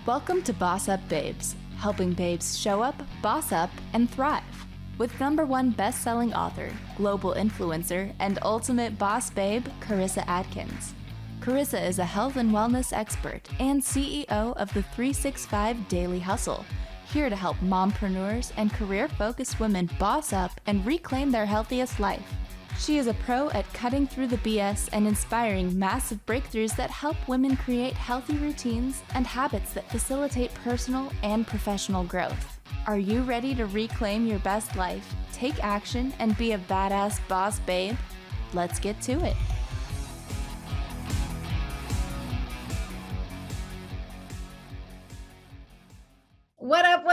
Welcome to Boss Up Babes, helping babes show up, boss up, and thrive. With #1 best-selling author, global influencer, and ultimate boss babe, Karissa Adkins. Karissa is a health and wellness expert and CEO of the 365 Daily Hustle, here to help mompreneurs and career-focused women boss up and reclaim their healthiest life. She is a pro at cutting through the BS and inspiring massive breakthroughs that help women create healthy routines and habits that facilitate personal and professional growth. Are you ready to reclaim your best life, take action, and be a badass boss babe? Let's get to it. What up?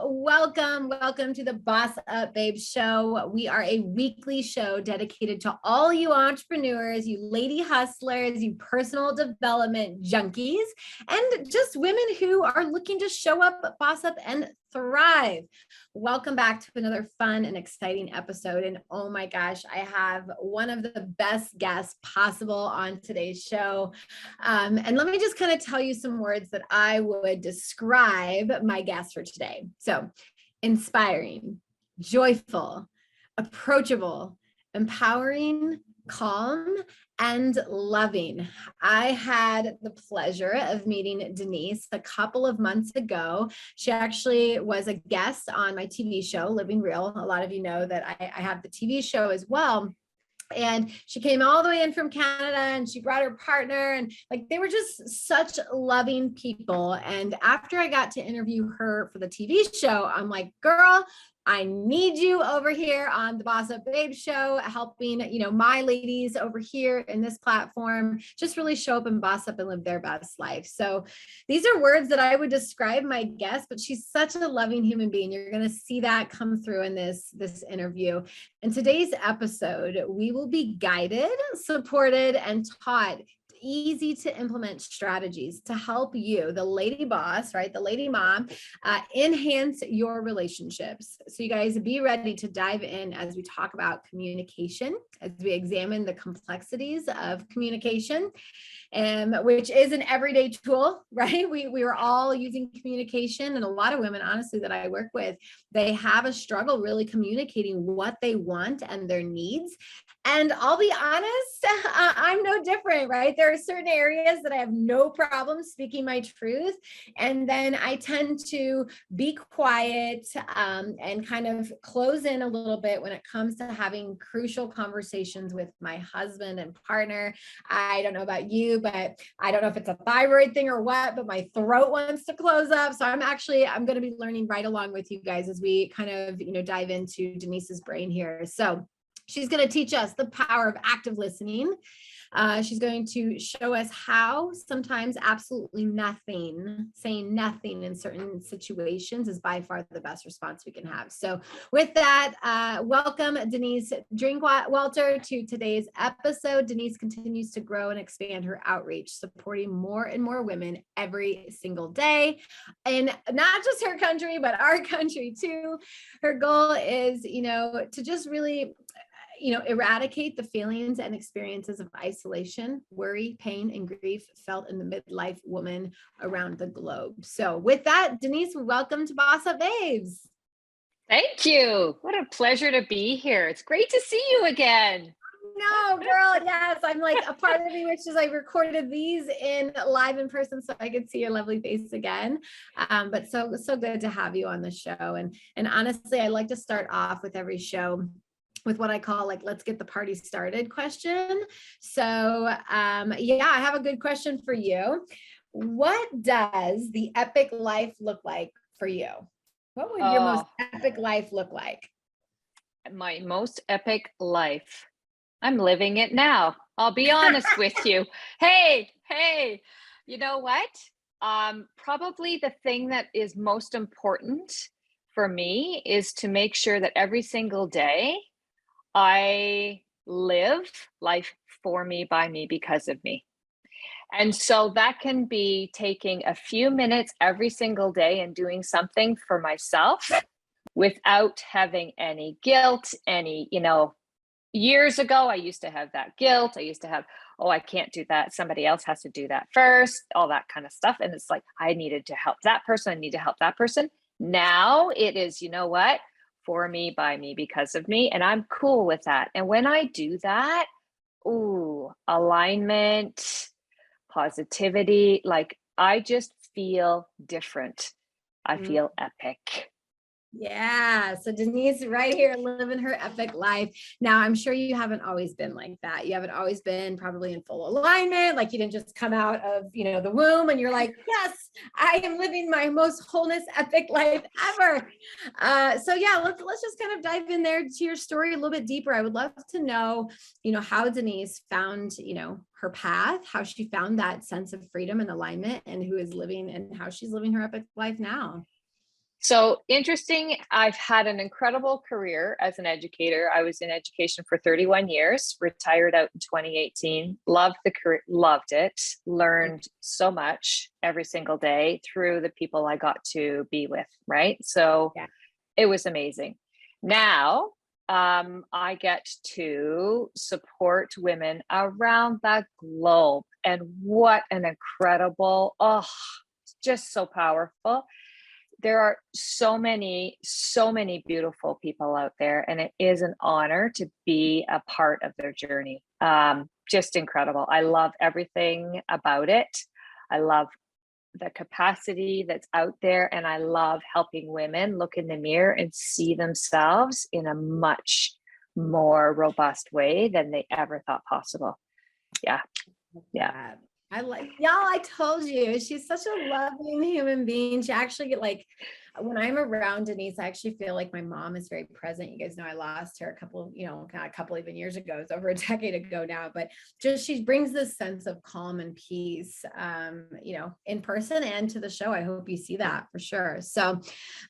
Welcome to the Boss Up Babe Show. We are a weekly show dedicated to all you entrepreneurs, you lady hustlers, you personal development junkies, and just women who are looking to show up, boss up, and thrive. Welcome back to another fun and exciting episode. And oh my gosh, I have one of the best guests possible on today's show. And let me just kind of tell you some words that I would describe my guest for today. So, inspiring, joyful, approachable, empowering, calm, and loving. I had the pleasure of meeting Denise a couple of months ago. She actually was a guest on my TV show, Living Real. A lot of you know that I have the TV show as well. And she came all the way in from Canada and she brought her partner, and like they were just such loving people. And after I got to interview her for the TV show, I'm like, girl, I need you over here on the Boss Up Babe Show, helping, my ladies over here in this platform just really show up and boss up and live their best life. So these are words that I would describe my guest, but she's such a loving human being. You're going to see that come through in this interview. In today's episode, we will be guided, supported, and taught easy to implement strategies to help you, the lady boss, right? The lady mom, enhance your relationships. So you guys be ready to dive in as we talk about communication, as we examine the complexities of communication, which is an everyday tool, right? We are all using communication, and a lot of women, honestly, that I work with, they have a struggle really communicating what they want and their needs. And I'll be honest, I'm no different, right? There are certain areas that I have no problem speaking my truth. And then I tend to be quiet and kind of close in a little bit when it comes to having crucial conversations with my husband and partner. I don't know about you, but I don't know if it's a thyroid thing or what, but my throat wants to close up. So I'm going to be learning right along with you guys as we kind of, dive into Denise's brain here. So she's going to teach us the power of active listening. She's going to show us how sometimes absolutely nothing, saying nothing in certain situations is by far the best response we can have. So with that, welcome Denise Drinkwalter to today's episode. Denise continues to grow and expand her outreach, supporting more and more women every single day. And not just her country, but our country too. Her goal is, to just really eradicate the feelings and experiences of isolation, worry, pain, and grief felt in the midlife woman around the globe. So with that, Denise, welcome to Boss Up Babes. Thank you. What a pleasure to be here. It's great to see you again. No, girl, yes. I'm like, a part of me, which is I recorded these live in person so I could see your lovely face again. But so good to have you on the show. And honestly, I like to start off with every show with what I call let's get the party started question. So I have a good question for you. What does the epic life look like for you? What would your most epic life look like? My most epic life. I'm living it now. I'll be honest with you. Hey, you know what? Probably the thing that is most important for me is to make sure that every single day I live life for me, by me, because of me. And so that can be taking a few minutes every single day and doing something for myself without having any guilt, any, years ago, I used to have that guilt. I used to have, oh, I can't do that. Somebody else has to do that first, all that kind of stuff. And it's like, I needed to help that person. I need to help that person. Now it is, you know what? For me, by me, because of me. And I'm cool with that. And when I do that, ooh, alignment, positivity, like I just feel different. I feel epic. Yeah. So Denise right here living her epic life. Now, I'm sure you haven't always been like that. You haven't always been probably in full alignment. Like you didn't just come out of, the womb and you're like, yes, I am living my most wholeness epic life ever. So yeah, let's just kind of dive in there to your story a little bit deeper. I would love to know, how Denise found, her path, how she found that sense of freedom and alignment, and who is living and how she's living her epic life now. So interesting. I've had an incredible career as an educator. I was in education for 31 years, retired out in 2018, loved the career, loved it, learned so much every single day through the people I got to be with. Right. So It was amazing. Now, I get to support women around the globe, and what an incredible, just so powerful. There are so many beautiful people out there, and it is an honor to be a part of their journey. Just incredible. I love everything about it. I love the capacity that's out there, and I love helping women look in the mirror and see themselves in a much more robust way than they ever thought possible. Yeah. I told you, she's such a loving human being. She actually when I'm around Denise, I actually feel like my mom is very present. You guys know I lost her a couple even years ago. It's over a decade ago now, but just she brings this sense of calm and peace, in person and to the show. I hope you see that for sure. So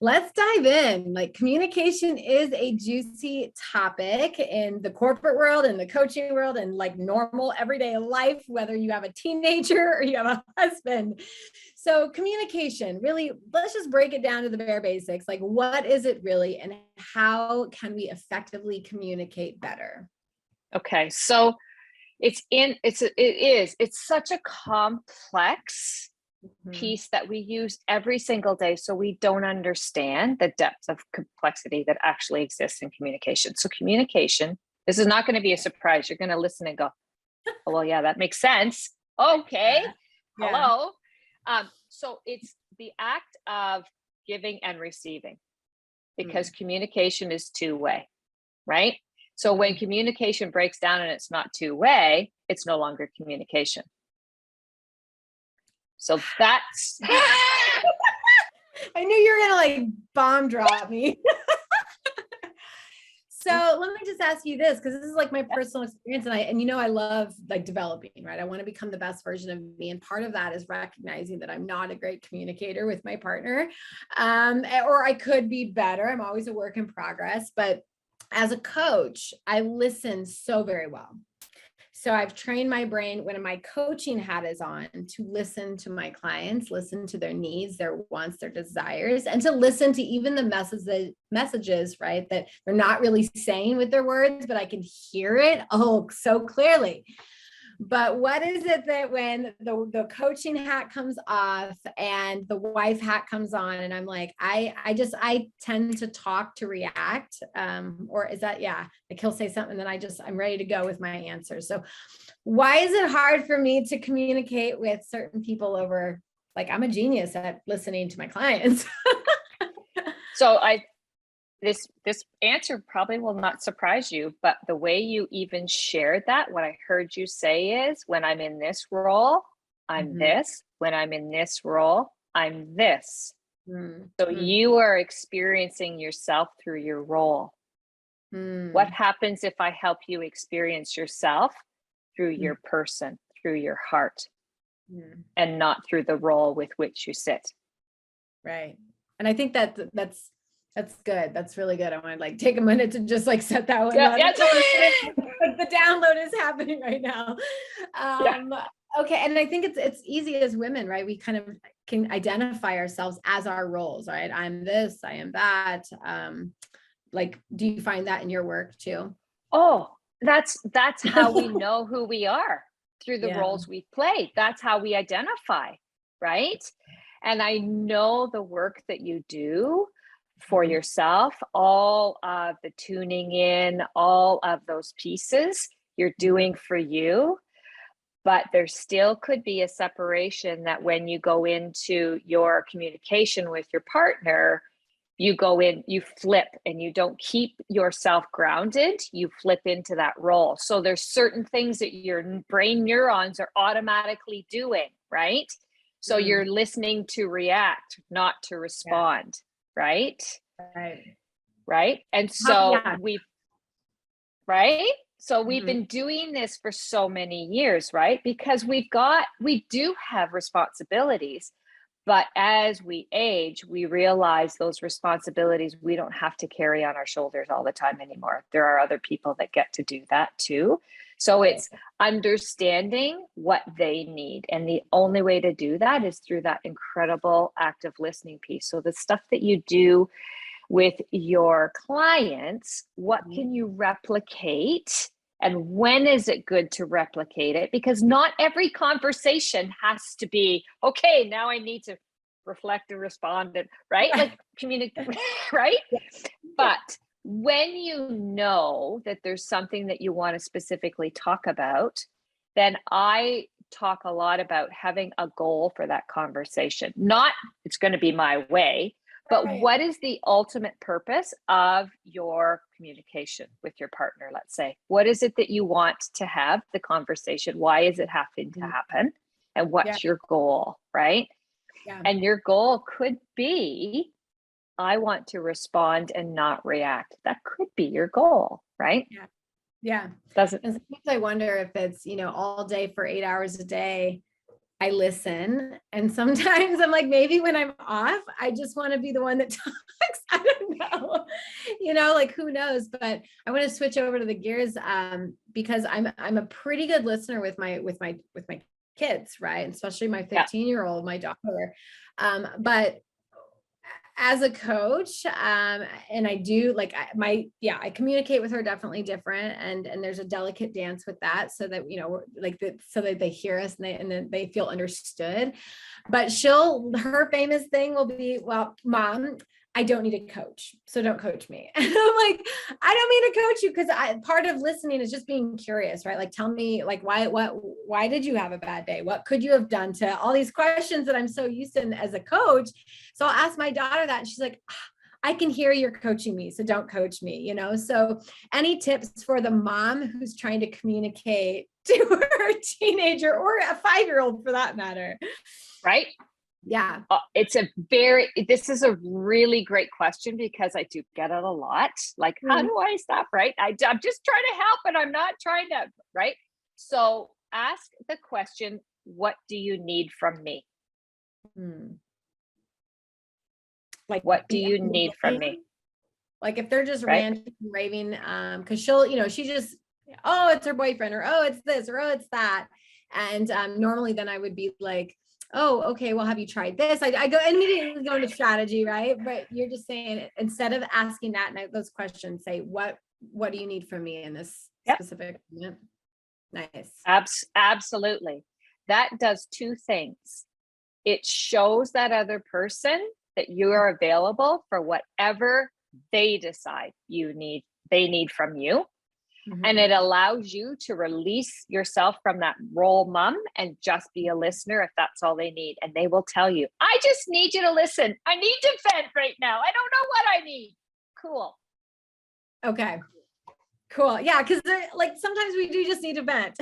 let's dive in. Like, communication is a juicy topic in the corporate world, in the coaching world, and like normal everyday life, whether you have a teenager or you have a husband. So communication, really, let's just break it down to the bare basics. Like, what is it really, and how can we effectively communicate better? Okay. So it's such a complex piece that we use every single day. So we don't understand the depth of complexity that actually exists in communication. So communication, this is not going to be a surprise. You're going to listen and go, oh, well, yeah, that makes sense. Okay. Hello. So it's the act of giving and receiving, because communication is two-way, right? So when communication breaks down and it's not two-way, it's no longer communication. So that's I knew you were gonna bomb drop me. So let me just ask you this, because this is like my personal experience, and I love developing, right? I want to become the best version of me. And part of that is recognizing that I'm not a great communicator with my partner, or I could be better. I'm always a work in progress, but as a coach, I listen so very well. So I've trained my brain when my coaching hat is on to listen to my clients, listen to their needs, their wants, their desires, and to listen to even the messages, right, that they're not really saying with their words, but I can hear it so clearly. But what is it that when the coaching hat comes off and the wife hat comes on, and I'm like, I tend to talk to react, or is that, like he'll say something, and then I'm ready to go with my answer. So why is it hard for me to communicate with certain people over, I'm a genius at listening to my clients. So this answer probably will not surprise you, but the way you even shared that, what I heard you say is, when I'm in this role, I'm this. When I'm in this role, I'm this. So you are experiencing yourself through your role. What happens if I help you experience yourself through your person, through your heart, and not through the role with which you sit? Right. And I think that's good. That's really good. I want to take a minute to just set that one up. The download is happening right now. Okay. And I think it's easy as women, right? We kind of can identify ourselves as our roles, right? I'm this, I am that. Do you find that in your work too? Oh, that's how we know who we are, through the Yeah. roles we've played. That's how we identify, right? And I know the work that you do for yourself, all of the tuning in, all of those pieces you're doing for you. But there still could be a separation that when you go into your communication with your partner, you go in, you flip, and you don't keep yourself grounded, you flip into that role. So there's certain things that your brain neurons are automatically doing, right? So you're listening to react, not to respond, right? Right. And so we've been doing this for so many years, right? Because we do have responsibilities. But as we age, we realize those responsibilities we don't have to carry on our shoulders all the time anymore. There are other people that get to do that too. So it's understanding what they need. And the only way to do that is through that incredible active listening piece. So the stuff that you do with your clients, what can you replicate? And when is it good to replicate it? Because not every conversation has to be, okay, now I need to reflect and respond, and right? Like communicate, right? But when you know that there's something that you want to specifically talk about, then I talk a lot about having a goal for that conversation. Not it's going to be my way, but what is the ultimate purpose of your communication with your partner? Let's say, what is it that you want to have the conversation? Why is it having to happen? And what's your goal, right? And your goal could be, I want to respond and not react. That could be your goal, right? Yeah. Doesn't. And sometimes I wonder if it's, all day for 8 hours a day, I listen. And sometimes I'm like, maybe when I'm off, I just want to be the one that talks. I don't know, like who knows, but I want to switch over to the gears because I'm a pretty good listener with my kids, right? Especially my 15-year-old, my daughter. But as a coach, and I do I communicate with her definitely different, and there's a delicate dance with that, so that so that they hear us and then they feel understood. But her famous thing will be, well, Mom, I don't need a coach, so don't coach me. And I'm like, I don't mean to coach you, because part of listening is just being curious, right? Like, tell me, like, why did you have a bad day? What could you have done? To all these questions that I'm so used to as a coach. So I'll ask my daughter that, and she's like, I can hear you're coaching me, so don't coach me, So any tips for the mom who's trying to communicate to her teenager, or a 5-year-old for that matter? Right. Yeah. This is a really great question, because I do get it a lot. Like, how do I stop? Right. I'm just trying to help, and I'm not trying to, right. So ask the question, what do you need from me? Like, what do you need from me? Like, if they're just ranting, raving, because she'll, she just, oh, it's her boyfriend, or, oh, it's this, or, oh, it's that. And normally then I would be like, oh, okay, well, have you tried this? I go immediately go into strategy, right? But you're just saying, instead of asking those questions, say, what do you need from me in this specific moment? Nice. Absolutely. That does two things. It shows that other person that you are available for whatever they decide they need from you. And it allows you to release yourself from that role mom and just be a listener if that's all they need. And they will tell you, I just need you to listen. I need to vent right now. I don't know what I need. Cool. Okay. Cool. Yeah. Because like, sometimes we do just need to vent.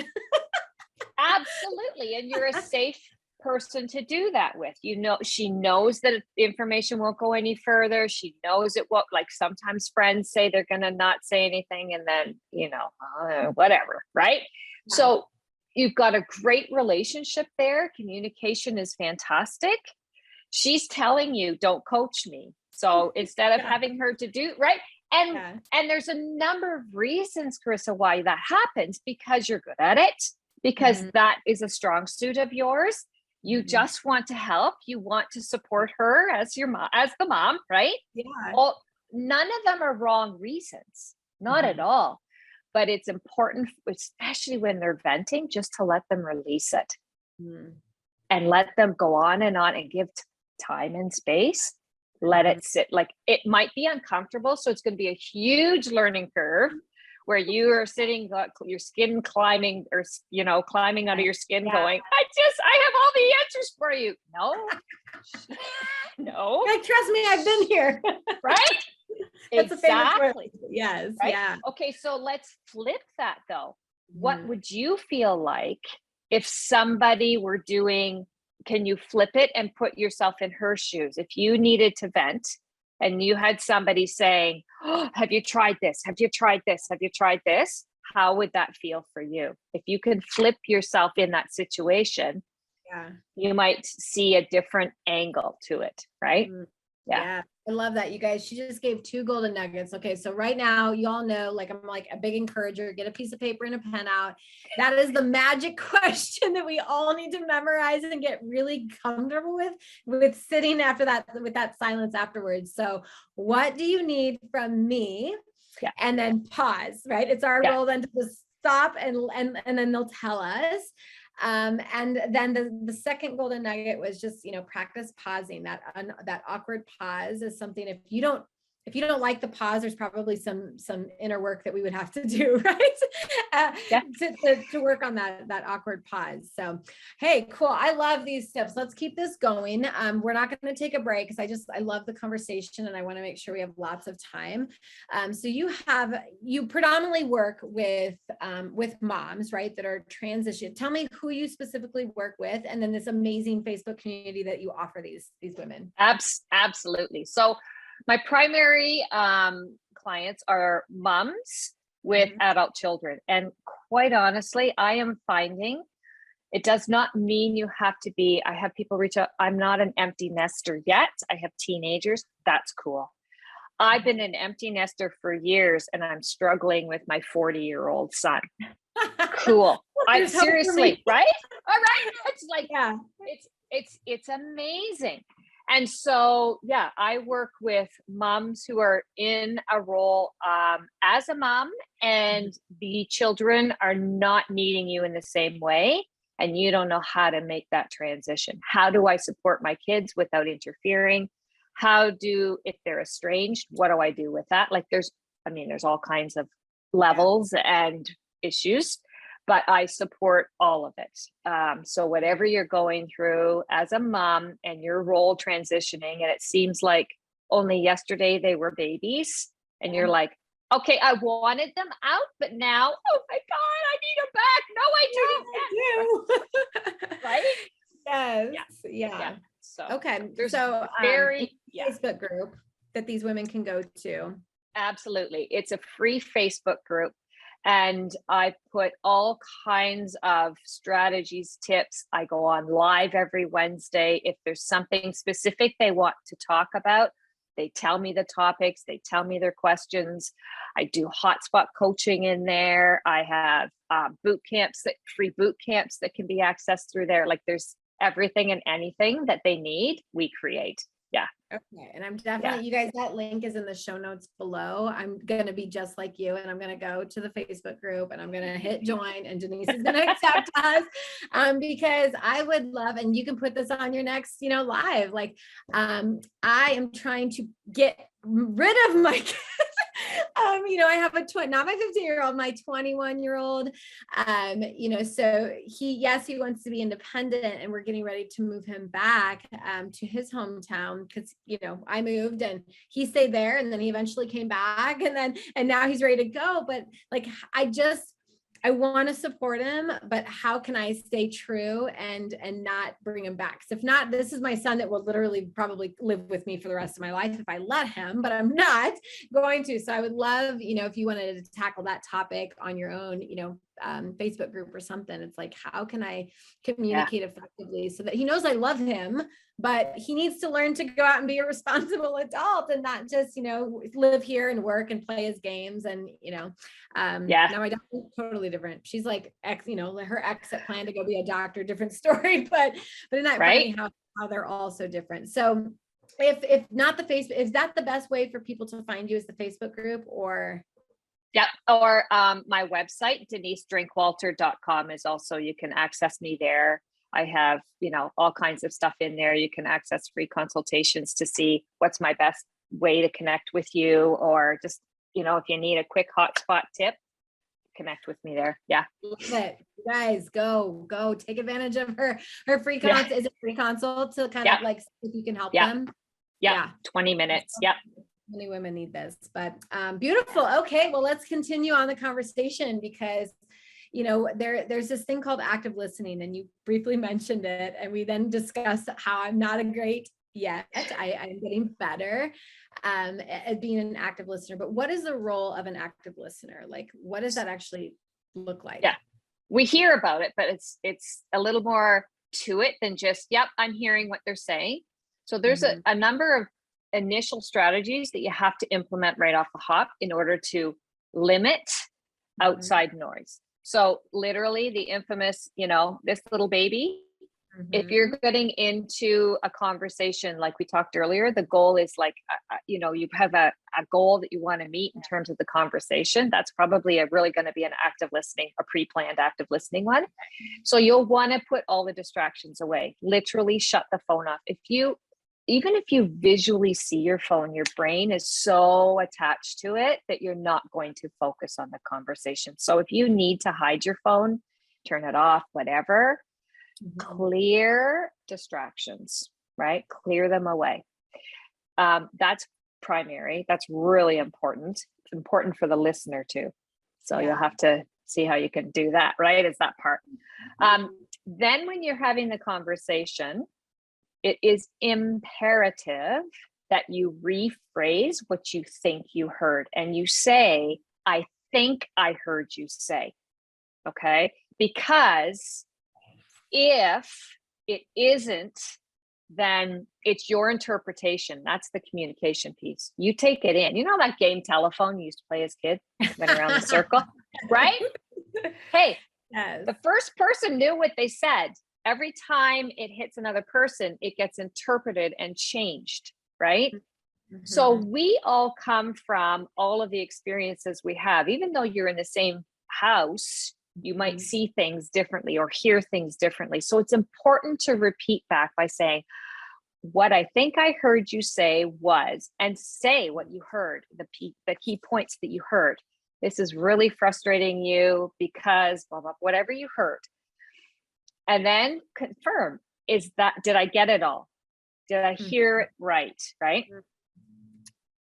Absolutely. And you're a safe person to do that with. She knows that information won't go any further. She knows it won't. Like, sometimes friends say they're going to not say anything, and then whatever, right? So you've got a great relationship there. Communication is fantastic. She's telling you, don't coach me. So instead of having her to do right, and there's a number of reasons, Karissa, why that happens, because you're good at it, because that is a strong suit of yours. You just want to help. You want to support her as your mom, as the mom, right? Yeah. None of them are wrong reasons, not at all. but it's important, especially when they're venting, just to let them release it and let them go on and give time and space. Let it sit. Like, it might be uncomfortable. So it's going to be a huge learning curve where you are sitting, your skin climbing, or, climbing out of your skin going, I have all the answers for you. No. Like, trust me, I've been here. Right? That's exactly. Yes. Right? Yeah. Okay. So let's flip that though. What would you feel like if somebody were doing, can you flip it and put yourself in her shoes? If you needed to vent and you had somebody saying, oh, have you tried this? Have you tried this? Have you tried this? How would that feel for you? If you can flip yourself in that situation, you might see a different angle to it, right? Yeah. I love that, you guys. She just gave 2 golden nuggets. Okay. So right now, you all know, like, I'm like a big encourager, get a piece of paper and a pen out. That is the magic question that we all need to memorize and get really comfortable with sitting after that, with that silence afterwards. So what do you need from me? Yeah. And then pause, right? It's our role then to just stop and then they'll tell us. And then the second golden nugget was just, practice pausing. That awkward pause is something, if you don't like the pause, there's probably some inner work that we would have to do, right? To work on that awkward pause. So, hey, cool. I love these tips. Let's keep this going. We're not going to take a break because I love the conversation and I want to make sure we have lots of time. So you predominantly work with moms, right? That are transition. Tell me who you specifically work with, and then this amazing Facebook community that you offer these women. Absolutely. So my primary clients are moms with adult children. And quite honestly, I am finding it does not mean you have to be, I have people reach out, I'm not an empty nester yet. I have teenagers. That's cool. I've been an empty nester for years and I'm struggling with my 40-year-old son. Cool. I seriously, right? All right. It's like, it's amazing. And so, I work with moms who are in a role as a mom, and the children are not needing you in the same way. And you don't know how to make that transition. How do I support my kids without interfering? If they're estranged, what do I do with that? Like there's all kinds of levels and issues, but I support all of it. So whatever you're going through as a mom and your role transitioning, and it seems like only yesterday they were babies and you're like, okay, I wanted them out, but now, oh my God, I need them back. No, I don't. Right? Yes. Yeah. So okay. There's Facebook group that these women can go to. Absolutely. It's a free Facebook group. And I put all kinds of strategies, tips. I go on live every Wednesday. If there's something specific they want to talk about, they tell me the topics, they tell me their questions. I do hotspot coaching in there. I have free boot camps that can be accessed through there. Like there's everything and anything that they need, we create. Yeah. Okay. And I'm definitely, you guys, that link is in the show notes below. I'm going to be just like you, and I'm going to go to the Facebook group and I'm going to hit join, and Denise is going to accept us because I would love, and you can put this on your next, live. Like, I am trying to get rid of my kids. I have not my 15-year-old, my 21-year-old, so he wants to be independent, and we're getting ready to move him back to his hometown because, I moved and he stayed there, and then he eventually came back, and now he's ready to go. But like, I want to support him, but how can I stay true and not bring him back? Because if not, this is my son that will literally probably live with me for the rest of my life if I let him, but I'm not going to. So I would love, if you wanted to tackle that topic on your own, Facebook group or something. It's like, how can I communicate effectively so that he knows I love him, but he needs to learn to go out and be a responsible adult and not just, live here and work and play his games. And, now my daughter is totally different. She's like her exit plan to go be a doctor, different story, but isn't that funny how they're all so different? So if not the Facebook, is that the best way for people to find you, is the Facebook group, or? Yeah. Or my website, DeniseDrinkwalter.com is also, you can access me there. I have, all kinds of stuff in there. You can access free consultations to see what's my best way to connect with you, or just, if you need a quick hotspot tip, connect with me there. Yeah. Love it. You guys, go take advantage of her free consult. Yeah. Is it free consult to kind of like see if you can help them? Yeah. 20 minutes. Yeah. Many women need this, but beautiful. Okay. Well, let's continue on the conversation, because there's this thing called active listening, and you briefly mentioned it, and we then discussed how I'm not a great yet. I'm getting better at being an active listener. But what is the role of an active listener? Like, what does that actually look like? Yeah, we hear about it, but it's a little more to it than just, yep, I'm hearing what they're saying. So there's a number of initial strategies that you have to implement right off the hop in order to limit outside noise. So literally the infamous, this little baby, if you're getting into a conversation, like we talked earlier, the goal is like, you have a goal that you want to meet in terms of the conversation. That's probably really going to be an active listening, a pre-planned active listening one. So you'll want to put all the distractions away, literally shut the phone off. Even if you visually see your phone, your brain is so attached to it that you're not going to focus on the conversation. So if you need to hide your phone, turn it off, whatever, clear distractions, right? Clear them away. That's primary. That's really important. It's important for the listener too. So you'll have to see how you can do that, right? It's that part. Then when you're having the conversation, it is imperative that you rephrase what you think you heard, and you say, I think I heard you say, okay? Because if it isn't, then it's your interpretation. That's the communication piece. You take it in. You know that game telephone you used to play as kids? Went around the circle, right? Hey, the first person knew what they said. Every time it hits another person, it gets interpreted and changed, right? So we all come from all of the experiences we have. Even though you're in the same house, you might see things differently or hear things differently. So it's important to repeat back by saying, what I think I heard you say was, and say what you heard, the key points that you heard. This is really frustrating you because blah, blah, whatever you heard. And then confirm, did I get it all? Did I hear it right? Right?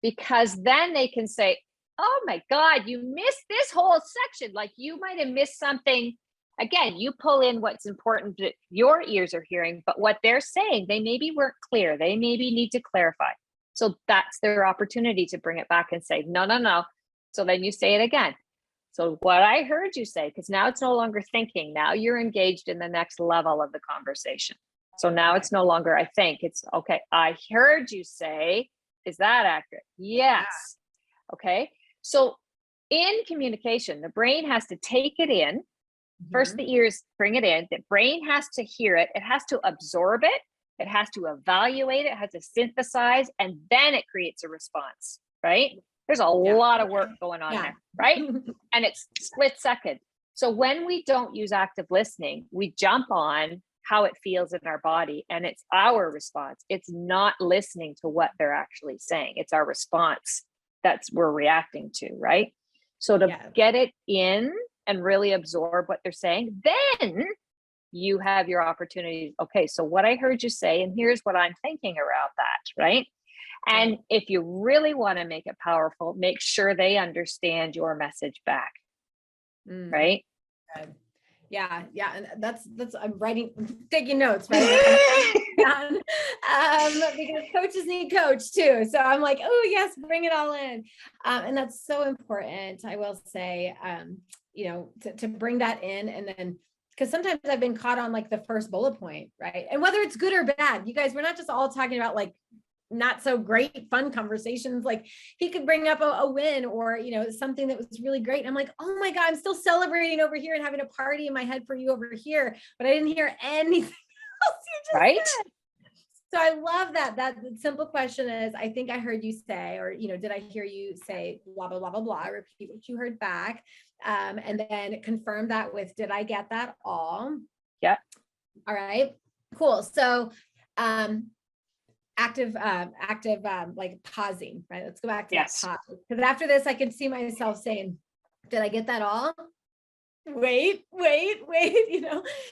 Because then they can say, oh my God, you missed this whole section. Like you might have missed something. Again, you pull in what's important that your ears are hearing, but what they're saying, they maybe weren't clear. They maybe need to clarify. So that's their opportunity to bring it back and say, no. So then you say it again. So what I heard you say, because now it's no longer thinking. Now you're engaged in the next level of the conversation. So now it's no longer, I think, it's okay. I heard you say, is that accurate? Yes. Okay. So in communication, the brain has to take it in. First, the ears bring it in. The brain has to hear it. It has to absorb it. It has to evaluate it. It has to synthesize, and then it creates a response, right? There's a lot of work going on there, right? And it's split second. So when we don't use active listening, we jump on how it feels in our body, and it's our response. It's not listening to what they're actually saying. It's our response we're reacting to, right? So to get it in and really absorb what they're saying, then you have your opportunity. Okay, so what I heard you say, and here's what I'm thinking around that, right? And if you really want to make it powerful, make sure they understand your message back, right? Yeah. And that's, I'm taking notes, right? Because coaches need coach too. So I'm like, oh yes, bring it all in. And that's so important. I will say, to bring that in, and then, because sometimes I've been caught on like the first bullet point, right? And whether it's good or bad, you guys, we're not just all talking about like not so great fun conversations. Like he could bring up a win or something that was really great, and I'm like, oh my God, I'm still celebrating over here and having a party in my head for you over here, but I didn't hear anything else you just said. So I love that. That simple question is, I think I heard you say, or, did I hear you say blah, blah, blah, blah, blah, repeat what you heard back. And then confirm that with, did I get that all? Yeah. All right, cool. So, active, like pausing, right? Let's go back to that pause. Because after this, I can see myself saying, did I get that all? Wait.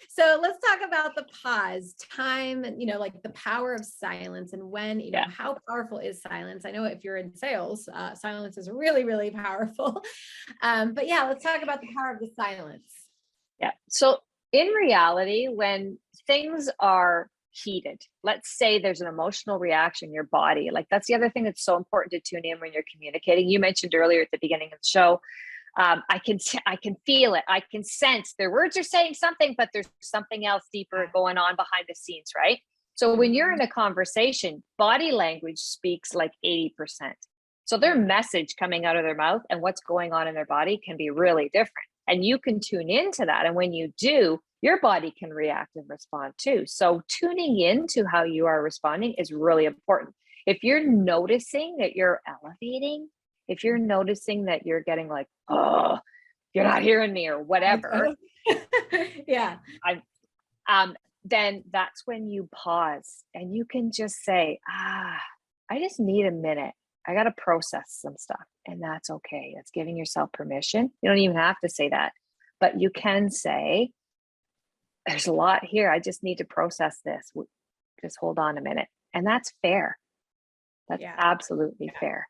So let's talk about the pause, time, and, like the power of silence, and when, how powerful is silence? I know if you're in sales, silence is really, really powerful. But yeah, let's talk about the power of the silence. Yeah. So in reality, when things are heated, let's say there's an emotional reaction in your body, like that's the other thing that's so important to tune in when you're communicating. You mentioned earlier at the beginning of the show, I can feel it. I can sense their words are saying something, but there's something else deeper going on behind the scenes, right? So when you're in a conversation, body language speaks like 80%. So their message coming out of their mouth and what's going on in their body can be really different. And you can tune into that. And when you do, your body can react and respond too. So tuning into how you are responding is really important. If you're noticing that you're elevating, if you're noticing that you're getting like, oh, you're not hearing me or whatever. Yeah. Then that's when you pause and you can just say, I just need a minute. I got to process some stuff, and that's okay. That's giving yourself permission. You don't even have to say that, but you can say, there's a lot here. I just need to process this. Just hold on a minute. And that's fair. That's absolutely fair.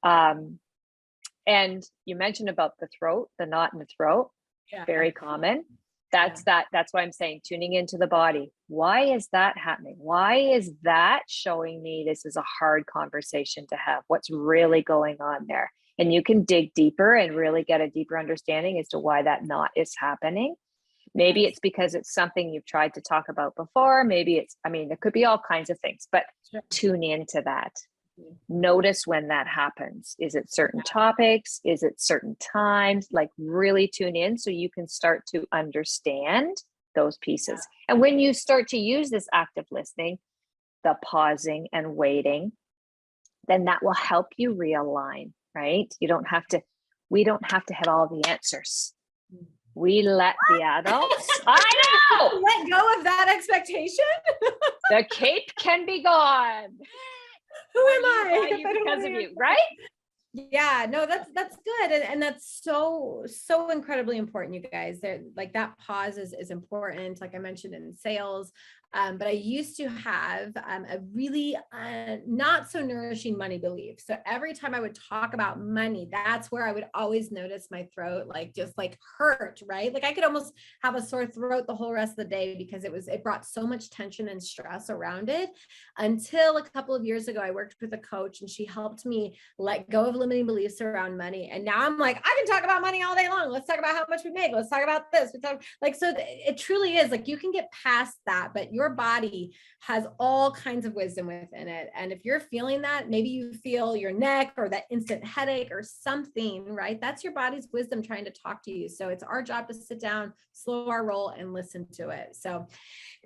And you mentioned about the throat, the knot in the throat, very common. That's why I'm saying tuning into the body. Why is that happening? Why is that showing me this is a hard conversation to have? What's really going on there? And you can dig deeper and really get a deeper understanding as to why that knot is happening. Maybe it's because it's something you've tried to talk about before. Maybe there could be all kinds of things, but tune into that. Notice when that happens. Is it certain topics? Is it certain times? Like really tune in so you can start to understand those pieces. And when you start to use this active listening, the pausing and waiting, then that will help you realign, right? We don't have to have all the answers. We let the adults, I know, let go of that expectation. The cape can be gone. Who am I? Because of you, right? Yeah, no, that's good. And that's so incredibly important, you guys. There, like that pause is important, like I mentioned in sales. But I used to have a really not so nourishing money belief. So every time I would talk about money, that's where I would always notice my throat just hurt, right? Like I could almost have a sore throat the whole rest of the day because it brought so much tension and stress around it. Until a couple of years ago, I worked with a coach and she helped me let go of limiting beliefs around money. And now I'm like, I can talk about money all day long. Let's talk about how much we make. Let's talk about this. So it truly is like you can get past that, but your body has all kinds of wisdom within it. And if you're feeling that, maybe you feel your neck or that instant headache or something, right? That's your body's wisdom trying to talk to you. So it's our job to sit down, slow our roll, and listen to it. So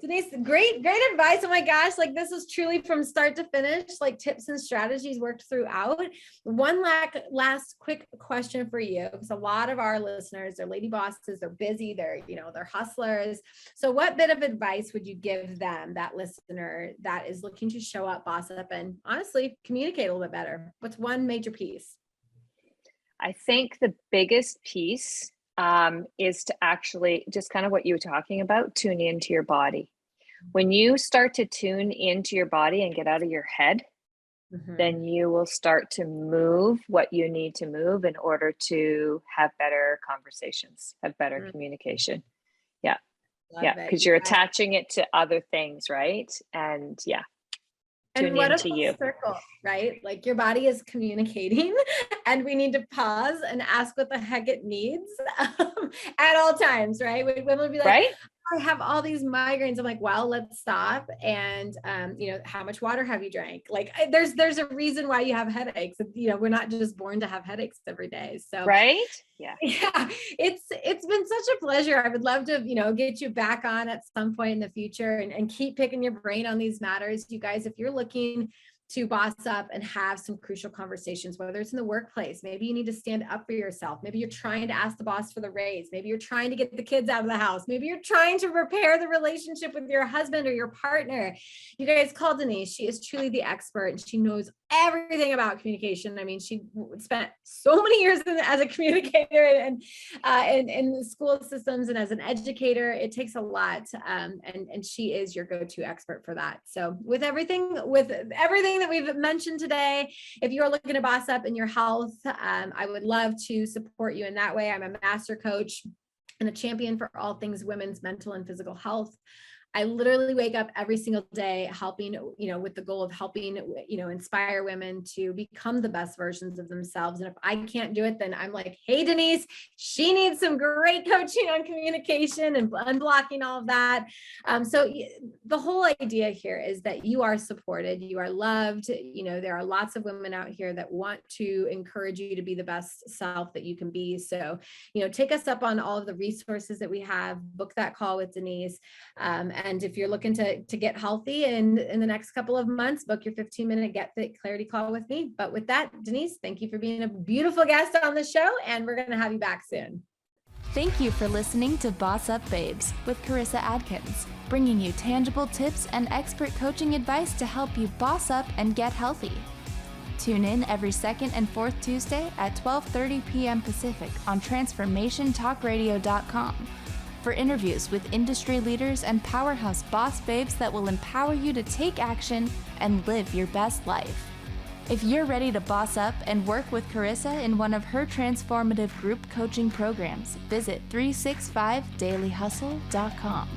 Denise, great advice. Oh my gosh, like this was truly from start to finish, like tips and strategies worked throughout. One last quick question for you, because a lot of our listeners, they're lady bosses, they're busy, they're hustlers. So what bit of advice would you give them, that listener that is looking to show up, boss up, and honestly communicate a little bit better? What's one major piece? I think the biggest piece is to actually just kind of what you were talking about, tune into your body. When you start to tune into your body and get out of your head, then you will start to move what you need to move in order to have better conversations, have better communication. Yeah. Because you're attaching it to other things, right? And and what a full circle, right? Like your body is communicating and we need to pause and ask what the heck it needs at all times, right? Women would be like, right? I have all these migraines. I'm like, well, let's stop. And, how much water have you drank? Like there's a reason why you have headaches. We're not just born to have headaches every day. So, right. Yeah. It's been such a pleasure. I would love to, get you back on at some point in the future and keep picking your brain on these matters. You guys, if you're looking to boss up and have some crucial conversations, whether it's in the workplace, maybe you need to stand up for yourself. Maybe you're trying to ask the boss for the raise. Maybe you're trying to get the kids out of the house. Maybe you're trying to repair the relationship with your husband or your partner. You guys call Denise. She is truly the expert and she knows everything about communication. I mean, she spent so many years as a communicator and in school systems and as an educator. It takes a lot, and she is your go-to expert for that. So with everything that we've mentioned today, if you're looking to boss up in your health, I would love to support you in that way. I'm a master coach and a champion for all things women's mental and physical health. I literally wake up every single day helping, with the goal of helping, inspire women to become the best versions of themselves. And if I can't do it, then I'm like, hey, Denise, she needs some great coaching on communication and unblocking all of that. So the whole idea here is that you are supported, you are loved. There are lots of women out here that want to encourage you to be the best self that you can be. So, take us up on all of the resources that we have, book that call with Denise. And if you're looking to get healthy in the next couple of months, book your 15-minute Get Fit Clarity call with me. But with that, Denise, thank you for being a beautiful guest on the show, and we're going to have you back soon. Thank you for listening to Boss Up Babes with Karissa Adkins, bringing you tangible tips and expert coaching advice to help you boss up and get healthy. Tune in every second and fourth Tuesday at 12:30 p.m. Pacific on transformationtalkradio.com. for interviews with industry leaders and powerhouse boss babes that will empower you to take action and live your best life. If you're ready to boss up and work with Karissa in one of her transformative group coaching programs, visit 365dailyhustle.com.